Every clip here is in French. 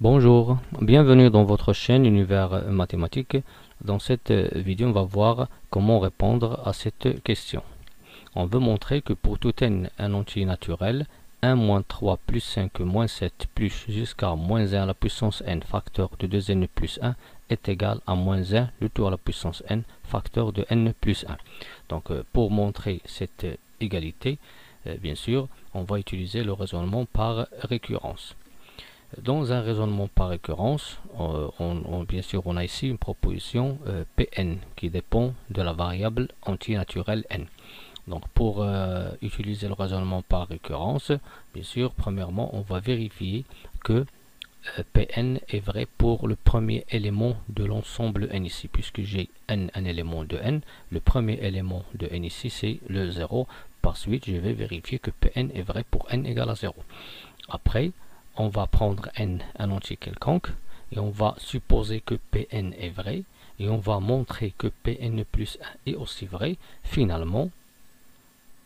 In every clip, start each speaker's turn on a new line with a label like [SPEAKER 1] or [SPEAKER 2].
[SPEAKER 1] Bonjour, bienvenue dans votre chaîne Univers Mathématique. Dans cette vidéo, on va voir comment répondre à cette question. On veut montrer que pour tout n un entier naturel, 1 moins 3 plus 5 moins 7 plus jusqu'à moins 1 à la puissance n facteur de 2n plus 1 est égal à moins 1 le tout à la puissance n facteur de n plus 1. Donc pour montrer cette égalité, bien sûr, on va utiliser le raisonnement par récurrence. Dans un raisonnement par récurrence, bien sûr, on a ici une proposition Pn qui dépend de la variable entier naturelle n. Donc, pour utiliser le raisonnement par récurrence, bien sûr, premièrement, on va vérifier que Pn est vrai pour le premier élément de l'ensemble n ici, puisque j'ai n un élément de n. Le premier élément de n ici, c'est le 0. Par suite, je vais vérifier que Pn est vrai pour n égale à 0. Après, on va prendre n, un entier quelconque, et on va supposer que Pn est vrai, et on va montrer que Pn plus 1 est aussi vrai. Finalement,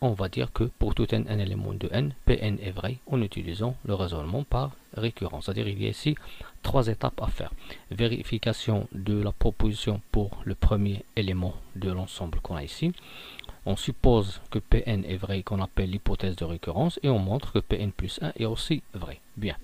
[SPEAKER 1] on va dire que pour tout n, un élément de n, Pn est vrai en utilisant le raisonnement par récurrence. C'est-à-dire il y a ici trois étapes à faire. Vérification de la proposition pour le premier élément de l'ensemble qu'on a ici. On suppose que Pn est vrai, qu'on appelle l'hypothèse de récurrence, et on montre que Pn plus 1 est aussi vrai. Bien.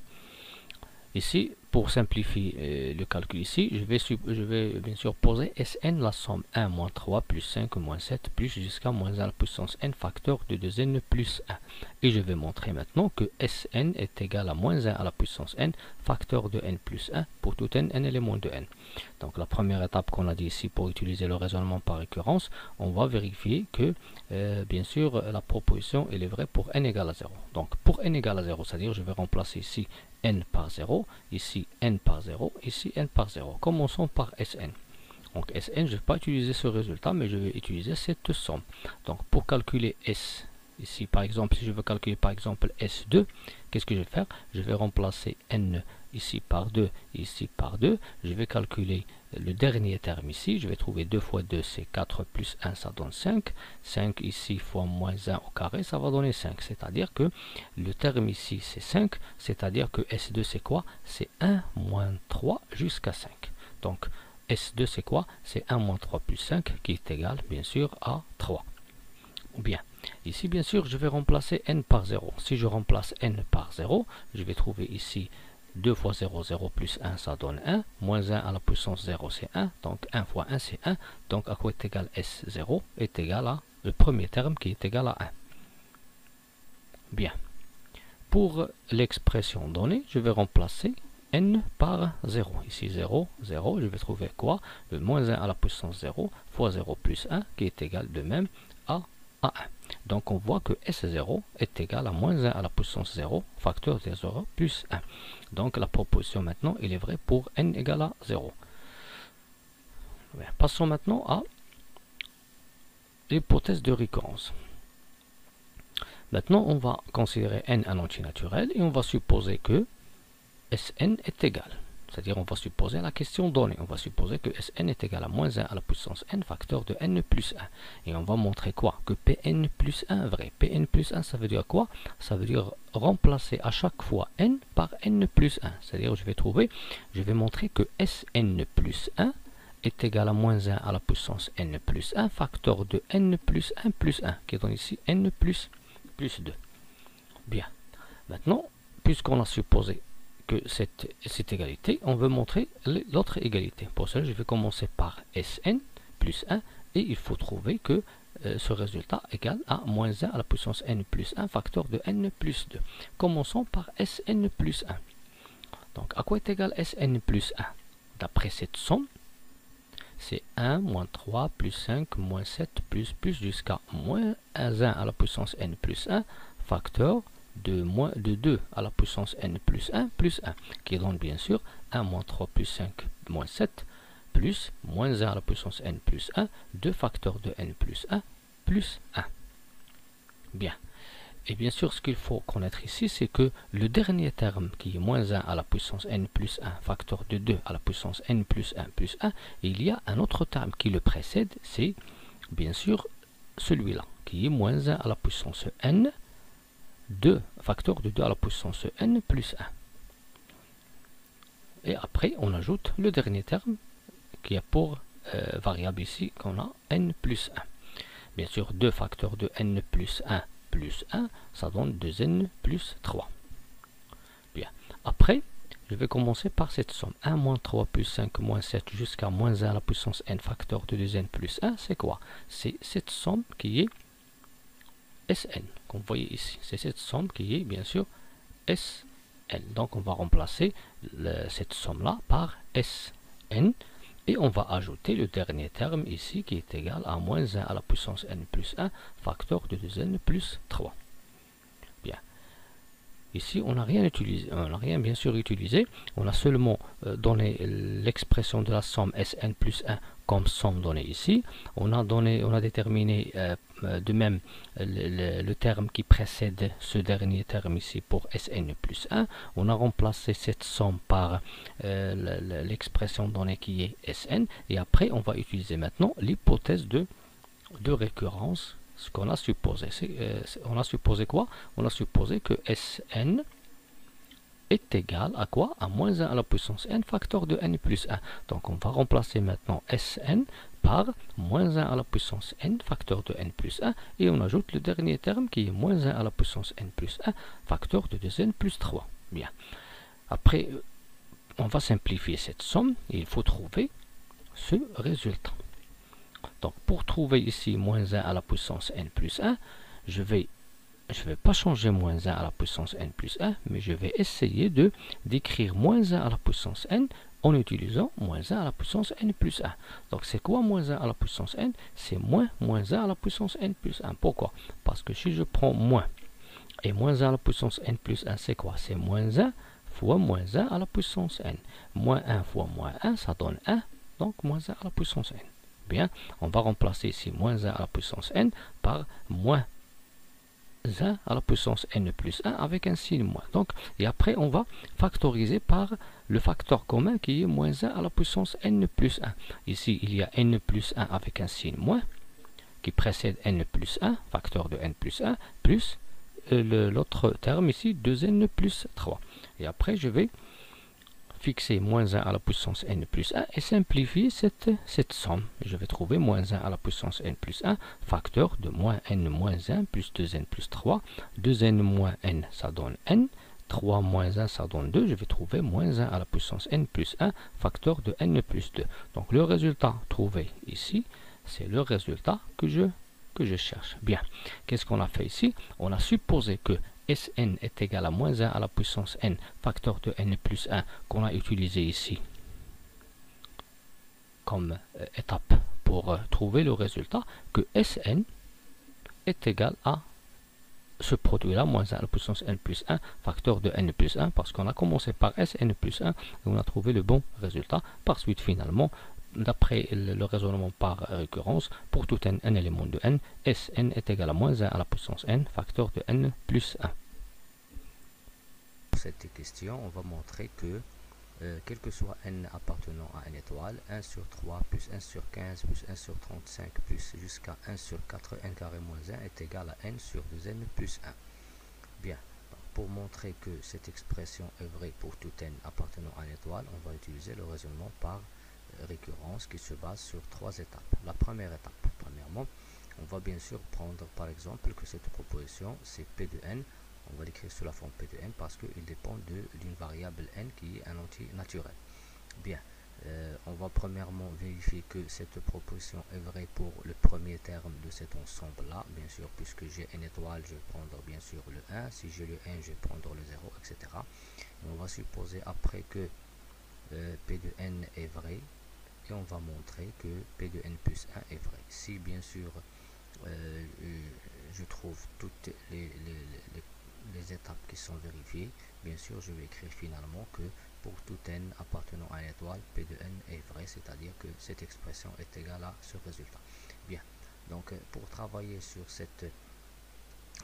[SPEAKER 1] Ici, pour simplifier le calcul ici, je vais bien sûr poser Sn, la somme 1 moins 3 plus 5 moins 7 plus jusqu'à moins 1 à la puissance n facteur de 2n plus 1. Et je vais montrer maintenant que Sn est égal à moins 1 à la puissance n facteur de n plus 1 pour tout n, un élément de n. Donc la première étape qu'on a dit ici pour utiliser le raisonnement par récurrence, on va vérifier que bien sûr la proposition elle est vraie pour n égale à 0. Donc pour n égale à 0, c'est-à-dire je vais remplacer ici n par 0, ici n par 0, ici n par 0. Commençons par Sn. Donc Sn, je ne vais pas utiliser ce résultat, mais je vais utiliser cette somme. Donc pour calculer S, ici par exemple, si je veux calculer par exemple S2, qu'est-ce que je vais faire? Je vais remplacer n ici par 2, ici par 2. Je vais calculer le dernier terme ici. Je vais trouver 2 fois 2, c'est 4 plus 1, ça donne 5. 5 ici fois moins 1 au carré, ça va donner 5. C'est-à-dire que le terme ici, c'est 5. C'est-à-dire que S2, c'est quoi? C'est 1 moins 3 jusqu'à 5. Donc, S2, c'est quoi? C'est 1 moins 3 plus 5 qui est égal, bien sûr, à 3. Bien. Ici, bien sûr, je vais remplacer n par 0. Si je remplace n par 0, je vais trouver ici 2 fois 0, 0 plus 1, ça donne 1. Moins 1 à la puissance 0, c'est 1. Donc 1 fois 1, c'est 1. Donc à quoi est égal S0 est égal à le premier terme qui est égal à 1. Bien. Pour l'expression donnée, je vais remplacer n par 0. Ici 0, 0. Je vais trouver quoi? Le moins 1 à la puissance 0 fois 0 plus 1 qui est égal de même à 1. Donc on voit que S0 est égal à moins 1 à la puissance 0, facteur de 0 plus 1. Donc la proposition maintenant, il est vrai pour n égale à 0. Bien, passons maintenant à l'hypothèse de récurrence. Maintenant, on va considérer n un entier naturel et on va supposer que Sn est égal. C'est-à-dire, on va supposer la question donnée. On va supposer que Sn est égal à moins 1 à la puissance n facteur de n plus 1. Et on va montrer quoi? Que Pn plus 1 est vrai. Pn plus 1, ça veut dire quoi? Ça veut dire remplacer à chaque fois n par n plus 1. C'est-à-dire, je vais montrer que Sn plus 1 est égal à moins 1 à la puissance n plus 1 facteur de n plus 1 plus 1, qui donne ici n plus 2. Bien. Maintenant, puisqu'on a supposé que cette égalité, on veut montrer l'autre égalité. Pour cela, je vais commencer par Sn plus 1 et il faut trouver que ce résultat égale à moins 1 à la puissance n plus 1 facteur de n plus 2. Commençons par Sn plus 1. Donc, à quoi est égal Sn plus 1? D'après cette somme, c'est 1 moins 3 plus 5 moins 7 plus jusqu'à moins 1 à la puissance n plus 1 facteur de 2 à la puissance n plus 1, qui donne bien sûr 1 moins 3 plus 5 moins 7, plus moins 1 à la puissance n plus 1, 2 facteurs de n plus 1, plus 1. Bien. Et bien sûr, ce qu'il faut connaître ici, c'est que le dernier terme, qui est moins 1 à la puissance n plus 1, facteur de 2 à la puissance n plus 1, il y a un autre terme qui le précède, c'est bien sûr celui-là, qui est moins 1 à la puissance n, 2 facteur de 2 à la puissance n plus 1. Et après, on ajoute le dernier terme qui est pour variable ici qu'on a n plus 1. Bien sûr, 2 facteurs de n plus 1, ça donne 2n plus 3. Bien. Après, je vais commencer par cette somme. 1 moins 3 plus 5 moins 7 jusqu'à moins 1 à la puissance n facteur de 2n plus 1, c'est quoi? C'est cette somme qui est Sn, comme vous voyez ici. C'est cette somme qui est, bien sûr, Sn. Donc, on va remplacer cette somme-là par Sn. Et on va ajouter le dernier terme ici qui est égal à moins 1 à la puissance n plus 1 facteur de 2n plus 3. Bien. Ici, on n'a rien utilisé, on n'a rien bien sûr utilisé. On a seulement donné l'expression de la somme Sn plus 1 comme somme donnée ici. On a déterminé de même le terme qui précède ce dernier terme ici pour Sn plus 1. On a remplacé cette somme par l'expression donnée qui est Sn. Et après, on va utiliser maintenant l'hypothèse de récurrence. Ce qu'on a supposé, on a supposé quoi? On a supposé que Sn est égal à quoi? À moins 1 à la puissance n facteur de n plus 1. Donc on va remplacer maintenant Sn par moins 1 à la puissance n facteur de n plus 1 et on ajoute le dernier terme qui est moins 1 à la puissance n plus 1 facteur de 2n plus 3. Bien. Après, on va simplifier cette somme et il faut trouver ce résultat. Donc pour trouver ici moins 1 à la puissance n plus 1, je vais pas changer moins 1 à la puissance n plus 1, mais je vais essayer d'écrire moins 1 à la puissance n en utilisant moins 1 à la puissance n plus 1. Donc c'est quoi moins 1 à la puissance n? C'est moins 1 à la puissance n plus 1. Pourquoi? Parce que si je prends moins, et moins 1 à la puissance n plus 1, c'est quoi? C'est moins 1 fois moins 1 à la puissance n. Moins 1 fois moins 1, ça donne 1, donc moins 1 à la puissance n. Bien, on va remplacer ici moins 1 à la puissance n par moins 1 à la puissance n plus 1 avec un signe moins. Donc, et après, on va factoriser par le facteur commun qui est moins 1 à la puissance n plus 1. Ici, il y a n plus 1 avec un signe moins qui précède n plus 1, facteur de n plus 1, plus l'autre terme ici, 2n plus 3. Et après, je vais fixer moins 1 à la puissance n plus 1 et simplifier cette somme. Je vais trouver moins 1 à la puissance n plus 1, facteur de moins n moins 1 plus 2n plus 3. 2n moins n, ça donne n. 3 moins 1, ça donne 2. Je vais trouver moins 1 à la puissance n plus 1, facteur de n plus 2. Donc le résultat trouvé ici, c'est le résultat que je cherche. Bien, qu'est-ce qu'on a fait ici? On a supposé que Sn est égal à moins 1 à la puissance n, facteur de n plus 1, qu'on a utilisé ici comme étape pour trouver le résultat, que Sn est égal à ce produit-là, moins 1 à la puissance n plus 1, facteur de n plus 1, parce qu'on a commencé par Sn plus 1, et on a trouvé le bon résultat. Par suite, finalement, d'après le raisonnement par récurrence, pour tout n élément de n, Sn est égal à moins 1 à la puissance n, facteur de n plus 1. Pour cette question, on va montrer que quel que soit n appartenant à n étoile, 1 sur 3 plus 1 sur 15 plus 1 sur 35 plus jusqu'à 1 sur 4 n carré moins 1 est égal à n sur 2n plus 1. Bien, pour montrer que cette expression est vraie pour tout n appartenant à n étoile, on va utiliser le raisonnement par récurrence qui se base sur 3 étapes. La première étape, premièrement, on va bien sûr prendre par exemple que cette proposition c'est p de n. On va l'écrire sous la forme p de n parce qu'il dépend d'une variable n qui est un entier naturel. Bien, on va premièrement vérifier que cette proposition est vraie pour le premier terme de cet ensemble-là. Bien sûr, puisque j'ai n étoile, je vais prendre bien sûr le 1. Si j'ai le 1, je vais prendre le 0, etc. Et on va supposer après que p de n est vrai. Et on va montrer que p de n plus 1 est vrai. Si bien sûr je trouve toutes les étapes qui sont vérifiées, bien sûr je vais écrire finalement que pour tout n appartenant à une étoile, p de n est vrai, c'est-à-dire que cette expression est égale à ce résultat. Bien, donc pour travailler sur cette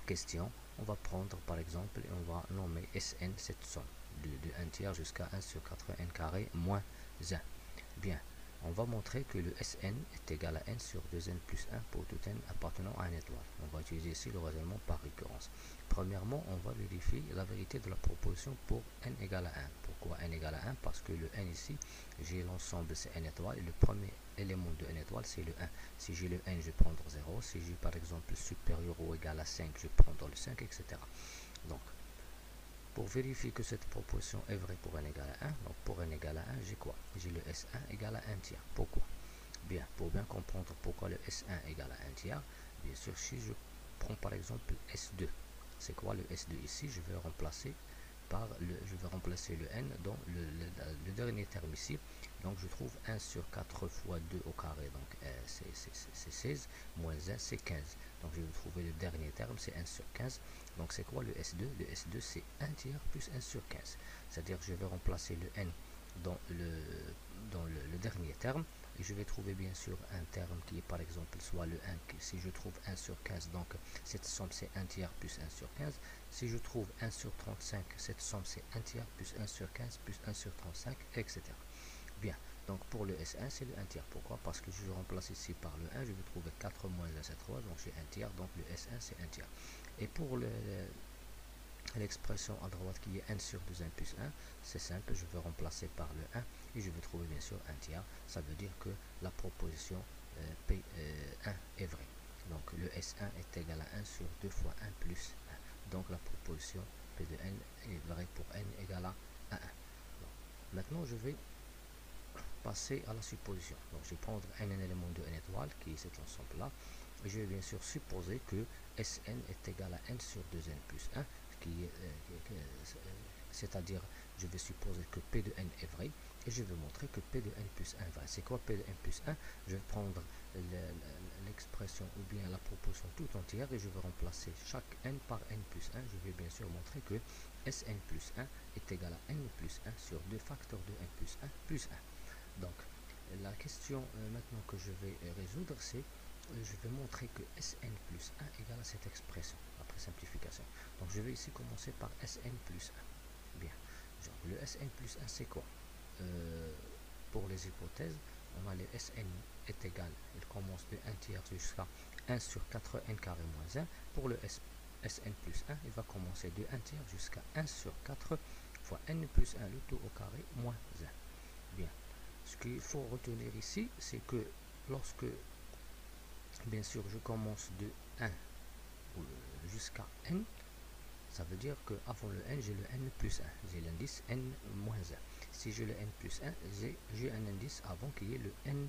[SPEAKER 1] question, on va prendre par exemple et on va nommer Sn cette somme de 1 tiers jusqu'à 1 sur 4 n carré moins 1. Bien, on va montrer que le Sn est égal à n sur 2n plus 1 pour tout n appartenant à une étoile. On va utiliser ici le raisonnement par récurrence. Premièrement, on va vérifier la vérité de la proposition pour n égale à 1. Pour
[SPEAKER 2] Pourquoi n égale à 1? Parce que le n ici, j'ai l'ensemble, c'est n étoile, et le premier élément de n étoile, c'est le 1. Si j'ai le n, je vais prendre 0. Si j'ai par exemple supérieur ou égal à 5, je vais prendre le 5, etc. Donc, pour vérifier que cette proposition est vraie pour n égale à 1, donc pour n égale à 1, j'ai quoi? J'ai le S1 égale à 1 tiers. Pourquoi? Bien, pour bien comprendre pourquoi le S1 égale à 1 tiers, bien sûr, si je prends par exemple S2, c'est quoi le S2 ici? Je vais remplacer le n dans le dernier terme ici. Donc je trouve 1 sur 4 fois 2 au carré, donc c'est 16, moins 1 c'est 15. Donc je vais trouver le dernier terme, c'est 1 sur 15. Donc c'est quoi le S2? Le S2 c'est 1 tiers plus 1 sur 15. C'est-à-dire je vais remplacer le n dans le dernier terme. Et je vais trouver bien sûr un terme qui est par exemple soit le 1, si je trouve 1 sur 15, donc cette somme c'est 1 tiers plus 1 sur 15. Si je trouve 1 sur 35, cette somme c'est 1 tiers plus 1 sur 15 plus 1 sur 35, etc. Bien, donc pour le S1 c'est le 1 tiers. Pourquoi? Parce que je remplace ici par le 1, je vais trouver 4 moins 1 c'est 3, donc j'ai 1 tiers, donc le S1 c'est 1 tiers. Et pour l'expression à droite qui est n sur 2n plus 1, c'est simple, je vais remplacer par le 1 et je vais trouver bien sûr 1 tiers. Ça veut dire que la proposition P1 est vraie. Donc le S1 est égal à 1 sur 2 fois 1 plus 1. Donc la proposition P de n est vraie pour n égale à 1. Donc, maintenant je vais passer à la supposition. Donc je vais prendre un élément de n étoile qui est cet ensemble là. Et je vais bien sûr supposer que Sn est égal à n sur 2n plus 1. C'est-à-dire je vais supposer que P de n est vrai et je vais montrer que P de n plus 1 est vrai. C'est quoi P de n plus 1? Je vais prendre l'expression ou bien la proposition tout entière et je vais remplacer chaque n par n plus 1. Je vais bien sûr montrer que Sn plus 1 est égal à n plus 1 sur 2 facteurs de n plus 1 plus 1. Donc la question maintenant que je vais résoudre, c'est je vais montrer que Sn plus 1 égale à cette expression après simplification. Donc je vais ici commencer par Sn plus 1. Bien, genre, le Sn plus 1 c'est quoi? Pour les hypothèses, on a le Sn est égal, il commence de 1 tiers jusqu'à 1 sur 4n carré moins 1. Pour le Sn plus 1, il va commencer de 1 tiers jusqu'à 1 sur 4 fois n plus 1, le tout au carré moins 1. Bien, ce qu'il faut retenir ici, c'est que lorsque bien sûr je commence de 1 jusqu'à n, ça veut dire que avant le n, j'ai le n plus 1, j'ai l'indice n moins 1. Si j'ai le n plus 1, j'ai un indice avant qu'il y ait le n.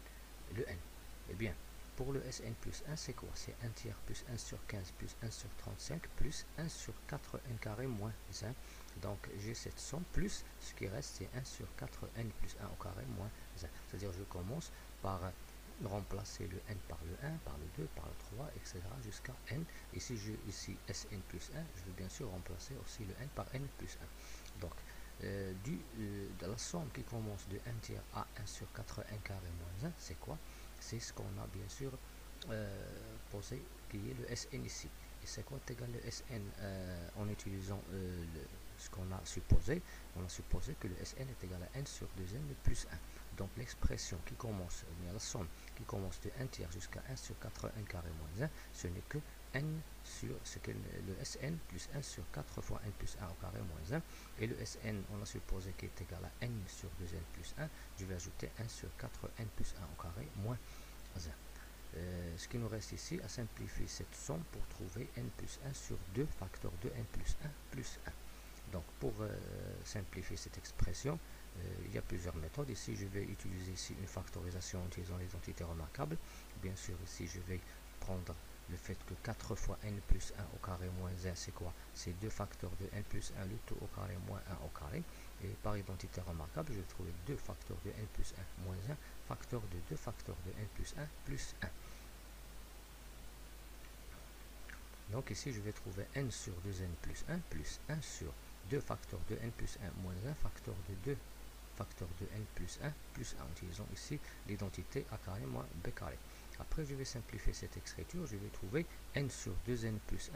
[SPEAKER 2] Eh bien, pour le Sn plus 1, c'est quoi? C'est 1 tiers plus 1 sur 15 plus 1 sur 35 plus 1 sur 4n carré moins 1. Donc j'ai cette somme plus ce qui reste, c'est 1 sur 4n plus 1 au carré moins 1. C'est-à-dire je commence par remplacer le n par le 1, par le 2, par le 3, etc. jusqu'à n. Et si j'ai ici Sn plus 1, je vais bien sûr remplacer aussi le n par n plus 1. Donc, de la somme qui commence de 1 tiers à 1 sur 4n carré moins 1, c'est quoi? C'est ce qu'on a bien sûr posé, qui est le Sn ici. Et c'est quoi égal le Sn en utilisant ce qu'on a supposé? On a supposé que le Sn est égal à n sur 2n plus 1. Donc l'expression qui commence, la somme qui commence de 1 tiers jusqu'à 1 sur 4n carré moins 1, ce n'est que n sur ce que le Sn plus 1 sur 4 fois n plus 1 au carré moins 1. Et le Sn, on a supposé qu'il est égal à n sur 2n plus 1. Je vais ajouter 1 sur 4n plus 1 au carré moins 1. Ce qui nous reste ici, à simplifier cette somme pour trouver n plus 1 sur 2 facteurs de n plus 1 plus 1. Donc pour simplifier cette expression, il y a plusieurs méthodes. Ici, je vais utiliser ici une factorisation en utilisant les entités remarquables. Bien sûr, ici, je vais prendre le fait que 4 fois n plus 1 au carré moins 1, c'est quoi? C'est 2 facteurs de n plus 1, le tout au carré moins 1 au carré. Et par identité remarquable, je vais trouver 2 facteurs de n plus 1 moins 1, facteur de 2 facteurs de n plus 1 plus 1. Donc ici, je vais trouver n sur 2n plus 1 sur 2 facteurs de n plus 1 moins 1 facteur de 2 facteur de n plus 1 plus 1 en utilisant ici l'identité a carré moins b carré. Après, je vais simplifier cette écriture, je vais trouver n sur 2n plus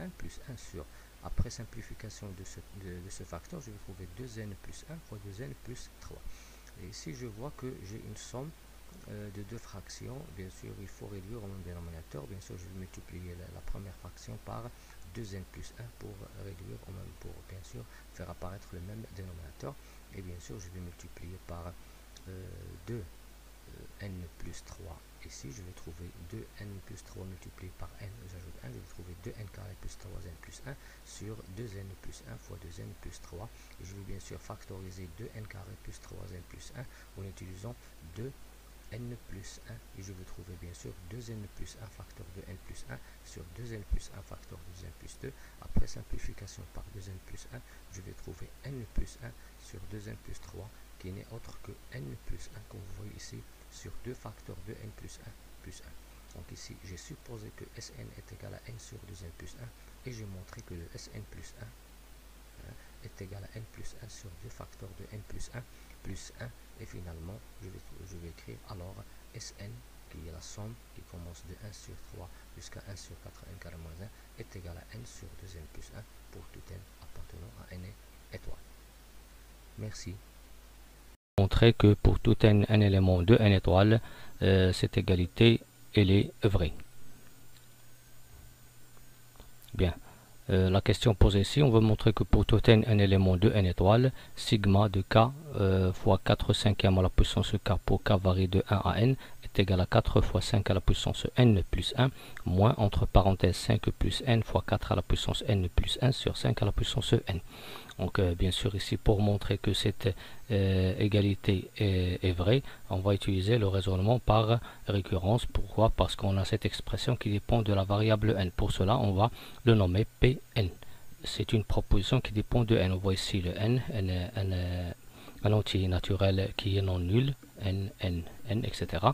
[SPEAKER 2] 1 sur, après simplification de ce facteur, je vais trouver 2n plus 1 fois 2n plus 3. Et ici, je vois que j'ai une somme de deux fractions. Bien sûr, il faut réduire au même dénominateur. Bien sûr, je vais multiplier la première fraction par 2n plus 1 pour réduire au même, pour bien sûr faire apparaître le même dénominateur. et bien sûr je vais multiplier par 2 n plus 3 ici, je vais trouver 2n plus 3 multiplié par n, j'ajoute 1, je vais trouver 2n carré plus 3n plus 1 sur 2n plus 1 fois 2n plus 3, et je vais bien sûr factoriser 2n carré plus 3n plus 1 en utilisant 2n plus 1, et je vais trouver bien sûr 2n plus 1 facteur de n plus 1 sur 2n plus 1 facteur de n plus 2, après simplification par 2n plus 1, je vais trouver n plus 1 sur 2n plus 3, qui n'est autre que n plus 1, comme vous voyez ici, sur 2 facteurs de n plus 1 plus 1. Donc ici, j'ai supposé que Sn est égal à n sur 2n plus 1, et j'ai montré que le Sn plus 1 est égal à n plus 1 sur 2 facteurs de n plus 1 plus 1, et finalement, je vais écrire alors Sn, qui est la somme qui commence de 1 sur 3 jusqu'à 1 sur 4 n carré moins 1, est égal à n sur 2n plus 1 pour tout n appartenant à n étoile. Merci.
[SPEAKER 1] Montrer que pour tout n élément de n étoile, cette égalité elle est vraie. Bien. La question posée ici, on veut montrer que pour tout n élément de n étoile, sigma de k fois 4 cinquièmes à la puissance k pour k varie de 1 à n est égal à 4 fois 5 à la puissance n plus 1 moins entre parenthèses 5 plus n fois 4 à la puissance n plus 1 sur 5 à la puissance n. Donc bien sûr ici, pour montrer que cette égalité est vraie, on va utiliser le raisonnement par récurrence. Pourquoi? Parce qu'on a cette expression qui dépend de la variable n. Pour cela, on va le nommer Pn. C'est une proposition qui dépend de n. On voit ici le n, un entier naturel qui est non nul, n, etc.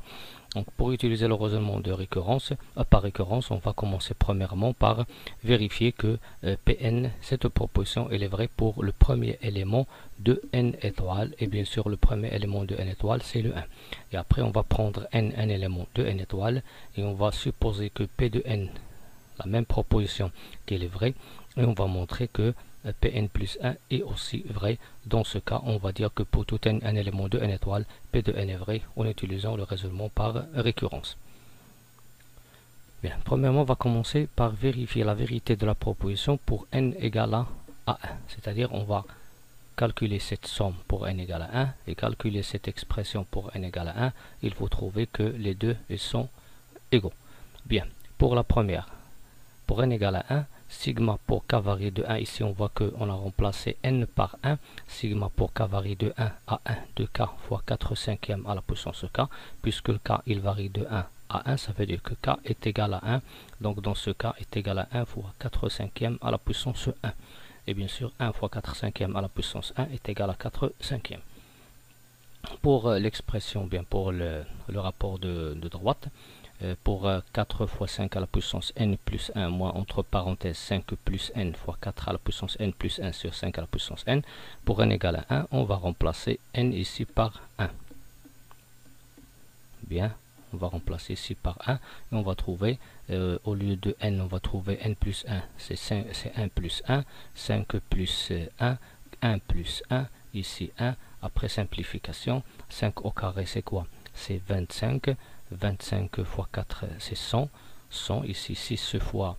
[SPEAKER 1] Donc pour utiliser le raisonnement de récurrence, par récurrence, on va commencer premièrement par vérifier que Pn, cette proposition, elle est vraie pour le premier élément de n étoile, et bien sûr le premier élément de n étoile c'est le 1. Et après on va prendre n, un élément de n étoile, et on va supposer que P de n, la même proposition, qu'elle est vraie, et on va montrer que Pn plus 1 est aussi vrai. Dans ce cas, on va dire que pour tout n, un élément de n étoile, P de n est vrai en utilisant le raisonnement par récurrence. Bien, premièrement, on va commencer par vérifier la vérité de la proposition pour n égale à 1. C'est-à-dire, on va calculer cette somme pour n égale à 1 et calculer cette expression pour n égale à 1. Il faut trouver que les deux ils sont égaux. Bien, pour la première, pour n égale à 1, sigma pour k varie de 1, ici on voit qu'on a remplacé n par 1, sigma pour k varie de 1 à 1 de k fois 4 cinquièmes à la puissance k, puisque le k il varie de 1 à 1, ça veut dire que k est égal à 1, donc dans ce cas est égal à 1 fois 4 cinquièmes à la puissance 1, et bien sûr 1 fois 4 cinquièmes à la puissance 1 est égal à 4 cinquièmes. Pour l'expression, bien pour le rapport de droite, pour 4 fois 5 à la puissance n plus 1 moins entre parenthèses 5 plus n fois 4 à la puissance n plus 1 sur 5 à la puissance n, pour n égale à 1, on va remplacer n ici par 1. Bien, on va remplacer ici par 1 et on va trouver, au lieu de n, on va trouver n plus 1, c'est 1 plus 1, 5 plus 1, 1 plus 1, ici 1, après simplification, 5 au carré c'est quoi? C'est 25. 25 fois 4 c'est 100, 100 ici 6 fois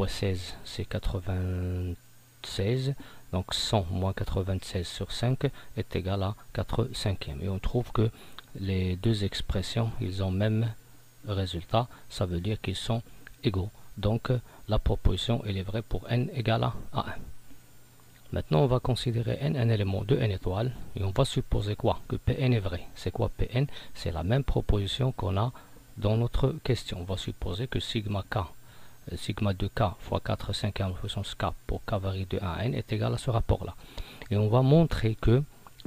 [SPEAKER 1] 16 c'est 96, donc 100 moins 96 sur 5 est égal à 4 cinquièmes, et on trouve que les deux expressions ils ont même résultat, ça veut dire qu'ils sont égaux, donc la proposition elle est vraie pour n égale à 1. Maintenant, on va considérer n un élément de n étoile et on va supposer quoi? Que Pn est vrai. C'est quoi Pn? C'est la même proposition qu'on a dans notre question. On va supposer que sigma k, sigma de k fois 4 cinquièmes puissance k pour k varie de 1 à n est égal à ce rapport-là. Et on va montrer que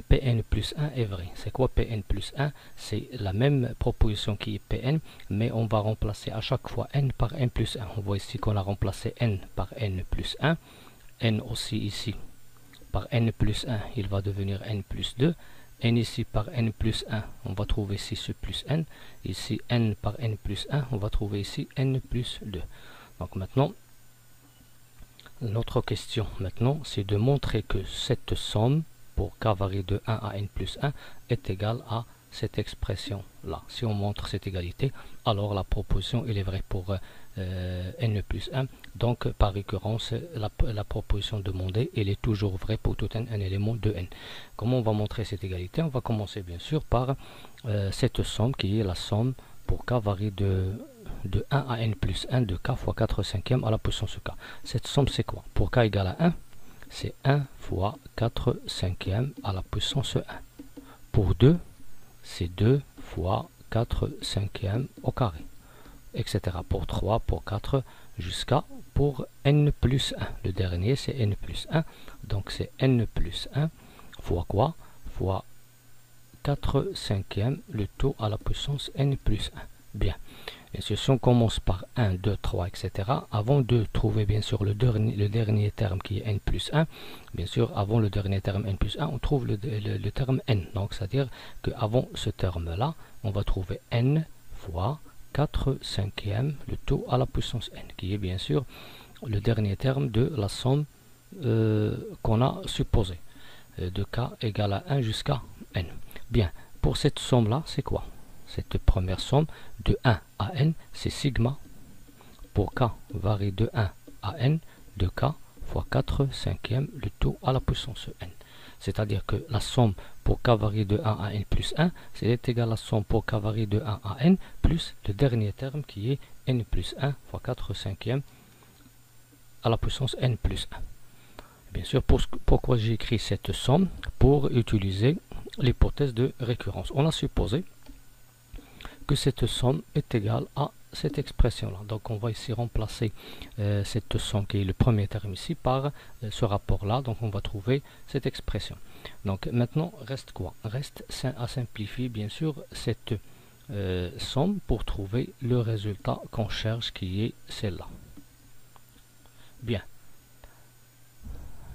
[SPEAKER 1] Pn plus 1 est vrai. C'est quoi Pn plus 1? C'est la même proposition qui est Pn, mais on va remplacer à chaque fois n par n plus 1. On voit ici qu'on a remplacé n par n plus 1, n aussi ici par n plus 1, il va devenir n plus 2, n ici par n plus 1, on va trouver ici ce plus n, ici n par n plus 1, on va trouver ici n plus 2. Donc maintenant, notre question maintenant, c'est de montrer que cette somme pour k varie de 1 à n plus 1 est égale à cette expression là. Si on montre cette égalité, alors la proposition elle est vraie pour n plus 1. Donc par récurrence, la proposition demandée elle est toujours vraie pour tout un élément de n. Comment on va montrer cette égalité? On va commencer bien sûr par cette somme qui est la somme pour k varie de 1 à n plus 1 de k fois 4 cinquièmes à la puissance k. Cette somme c'est quoi? Pour k égale à 1, c'est 1 fois 4 cinquièmes à la puissance 1. Pour 2, c'est 2 fois 4 cinquièmes au carré, etc. Pour 3, pour 4, jusqu'à pour n plus 1. Le dernier, c'est n plus 1. Donc, c'est n plus 1 fois quoi? Fois 4 cinquièmes, le tout à la puissance n plus 1. Bien. Bien sûr, si on commence par 1, 2, 3, etc., avant de trouver bien sûr le dernier terme qui est n plus 1, bien sûr, avant le dernier terme n plus 1, on trouve le terme n. Donc, c'est-à-dire qu'avant ce terme-là, on va trouver n fois 4 cinquièmes, le tout à la puissance n, qui est bien sûr le dernier terme de la somme qu'on a supposée, de k égale à 1 jusqu'à n. Bien, pour cette somme-là, c'est quoi? Cette première somme de 1 à n, c'est sigma pour k varie de 1 à n de k fois 4 cinquièmes, le tout à la puissance n. C'est-à-dire que la somme pour k varie de 1 à n plus 1, c'est égal à la somme pour k varie de 1 à n plus le dernier terme qui est n plus 1 fois 4 cinquièmes à la puissance n plus 1. Bien sûr, pourquoi j'ai écrit cette somme? Pour utiliser l'hypothèse de récurrence. On a supposé que cette somme est égale à cette expression là. Donc on va ici remplacer cette somme qui est le premier terme ici par ce rapport là. Donc on va trouver cette expression. Donc maintenant reste quoi? Reste à simplifier bien sûr cette somme pour trouver le résultat qu'on cherche qui est celle-là. Bien.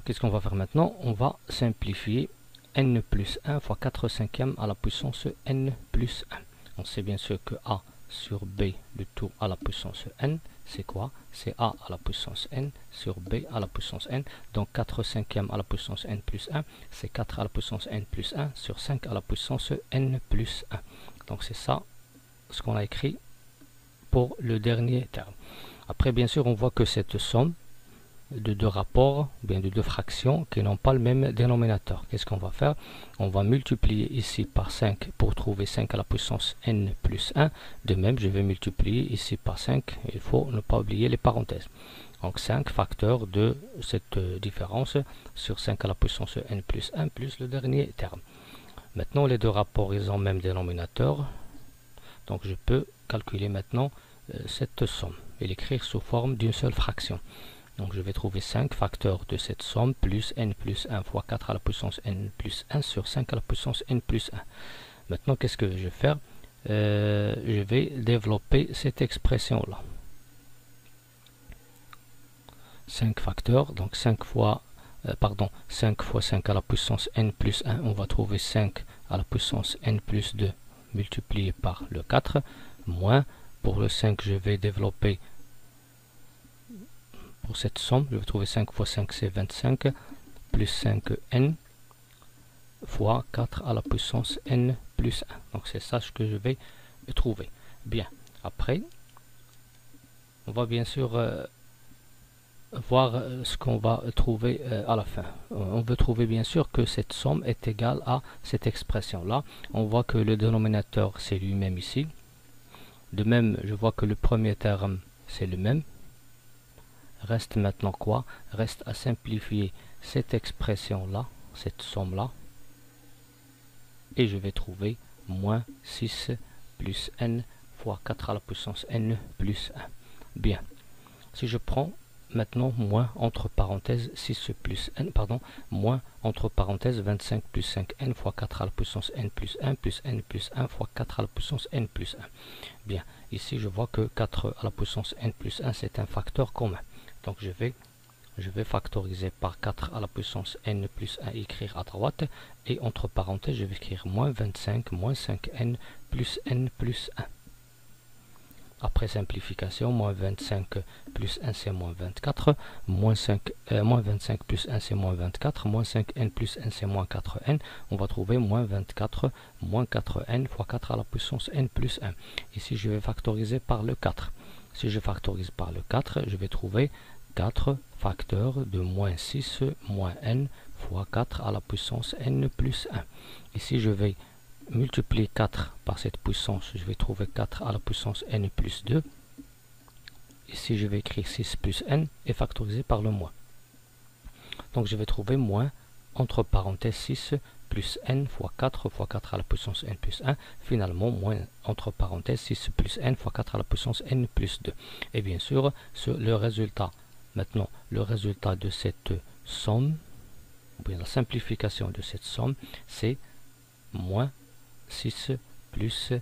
[SPEAKER 1] Qu'est-ce qu'on va faire maintenant? On va simplifier n plus 1 fois 4 cinquièmes à la puissance n plus 1. On sait bien sûr que a sur b, le tout à la puissance n, c'est quoi? C'est a à la puissance n sur b à la puissance n. Donc 4 cinquièmes à la puissance n plus 1, c'est 4 à la puissance n plus 1 sur 5 à la puissance n plus 1. Donc c'est ça ce qu'on a écrit pour le dernier terme. Après, bien sûr, on voit que cette somme de deux rapports, bien de deux fractions qui n'ont pas le même dénominateur. Qu'est-ce qu'on va faire? On va multiplier ici par 5 pour trouver 5 à la puissance n plus 1. De même, je vais multiplier ici par 5. Il faut ne pas oublier les parenthèses. Donc 5 facteurs de cette différence sur 5 à la puissance n plus 1 plus le dernier terme. Maintenant, les deux rapports, ils ont le même dénominateur. Donc je peux calculer maintenant cette somme et l'écrire sous forme d'une seule fraction. Donc je vais trouver 5 facteurs de cette somme plus n plus 1 fois 4 à la puissance n plus 1 sur 5 à la puissance n plus 1. Maintenant, qu'est-ce que je vais faire? Je vais développer cette expression-là. 5 facteurs, donc 5 fois 5 à la puissance n plus 1, on va trouver 5 à la puissance n plus 2 multiplié par le 4, moins, pour le 5, je vais développer pour cette somme, je vais trouver 5 fois 5, c'est 25, plus 5n fois 4 à la puissance n plus 1. Donc c'est ça ce que je vais trouver. Bien, après, on va bien sûr voir ce qu'on va trouver à la fin. On veut trouver bien sûr que cette somme est égale à cette expression-là. On voit que le dénominateur, c'est lui-même ici. De même, je vois que le premier terme, c'est le même. Reste maintenant quoi? Reste à simplifier cette expression-là, cette somme-là. Et je vais trouver moins 6 plus n fois 4 à la puissance n plus 1. Bien. Si je prends maintenant moins entre parenthèses 6 plus n, pardon, moins entre parenthèses 25 plus 5n fois 4 à la puissance n plus 1 plus n plus 1 fois 4 à la puissance n plus 1. Bien. Ici, je vois que 4 à la puissance n plus 1, c'est un facteur commun. Donc je vais factoriser par 4 à la puissance n plus 1 et écrire à droite. Et entre parenthèses, je vais écrire moins 25 moins 5n plus n plus 1. Après simplification, moins 25 plus 1 c'est moins 24, moins 25 plus 1 c'est moins 24, moins 5n plus n c'est moins 4n, on va trouver moins 24 moins 4n fois 4 à la puissance n plus 1. Ici je vais factoriser par le 4. Si je factorise par le 4, je vais trouver 4 facteurs de moins 6 moins n fois 4 à la puissance n plus 1. Ici je vais multiplier 4 par cette puissance, je vais trouver 4 à la puissance n plus 2. Ici je vais écrire 6 plus n et factoriser par le moins. Donc je vais trouver moins, entre parenthèses 6 plus n fois 4 à la puissance n plus 1. Finalement moins, entre parenthèses 6 plus n fois 4 à la puissance n plus 2. Et bien sûr, le résultat, maintenant le résultat de cette somme, ou bien la simplification de cette somme, c'est moins 6 plus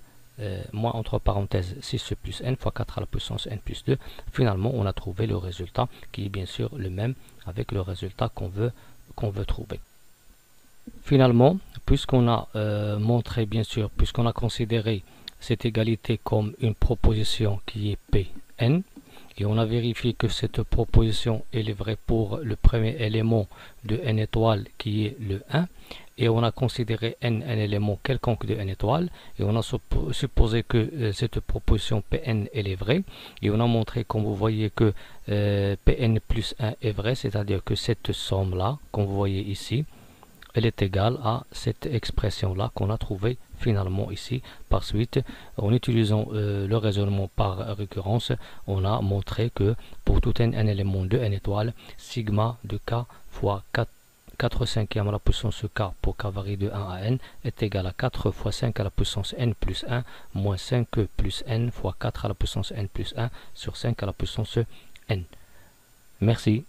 [SPEAKER 1] moins entre parenthèses 6 plus n fois 4 à la puissance n plus 2. Finalement, on a trouvé le résultat qui est bien sûr le même avec le résultat qu'on veut trouver. Finalement, puisqu'on a montré, bien sûr, puisqu'on a considéré cette égalité comme une proposition qui est Pn, et on a vérifié que cette proposition elle est vraie pour le premier élément de n étoile qui est le 1, et on a considéré n un élément quelconque de n étoile, et on a supposé que cette proposition Pn elle est vraie, et on a montré, comme vous voyez, que Pn plus 1 est vrai, c'est-à-dire que cette somme là, comme vous voyez ici, elle est égale à cette expression là qu'on a trouvée finalement ici. Par suite, en utilisant le raisonnement par récurrence, on a montré que pour tout n élément de n étoile, sigma de k fois 4 cinquièmes à la puissance k pour k varie de 1 à n est égal à 4 fois 5 à la puissance n plus 1 moins 5 plus n fois 4 à la puissance n plus 1 sur 5 à la puissance n. Merci.